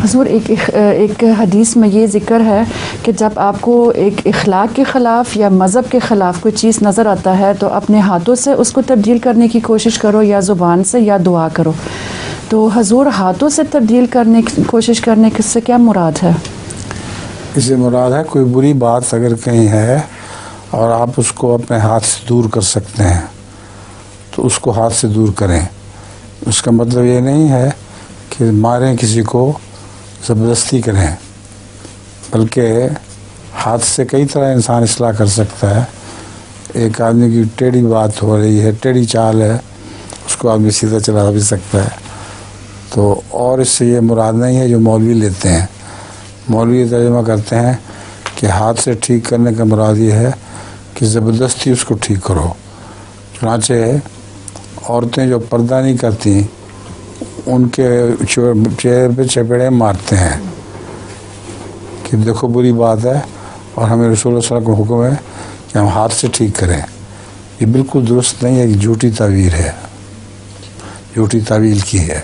حضور ایک حدیث میں یہ ذکر ہے کہ جب آپ کو ایک اخلاق کے خلاف یا مذہب کے خلاف کوئی چیز نظر آتا ہے تو اپنے ہاتھوں سے اس کو تبدیل کرنے کی کوشش کرو یا زبان سے یا دعا کرو. تو حضور ہاتھوں سے تبدیل کرنے کی کوشش کرنے سے کیا مراد ہے؟ اس سے مراد ہے کوئی بری بات اگر کہیں ہے اور آپ اس کو اپنے ہاتھ سے دور کر سکتے ہیں تو اس کو ہاتھ سے دور کریں. اس کا مطلب یہ نہیں ہے کہ ماریں کسی کو، زبردستی کریں، بلکہ ہاتھ سے کئی طرح انسان اصلاح کر سکتا ہے. ایک آدمی کی ٹیڑھی بات ہو رہی ہے، ٹیڑھی چال ہے، اس کو آدمی سیدھا چلا بھی سکتا ہے. تو اور اس سے یہ مراد نہیں ہے جو مولوی لیتے ہیں. مولوی ترجمہ کرتے ہیں کہ ہاتھ سے ٹھیک کرنے کا مراد یہ ہے کہ زبردستی اس کو ٹھیک کرو. چنانچہ عورتیں جو پردہ نہیں کرتی ان کے چہرے پہ چپیڑے مارتے ہیں کہ دیکھو بری بات ہے، اور ہمیں رسول اللہ صلی اللہ علیہ وسلم کو حکم ہے کہ ہم ہاتھ سے ٹھیک کریں. یہ بالکل درست نہیں ہے، ایک جھوٹی تعبیر ہے، جھوٹی تعویل کی ہے.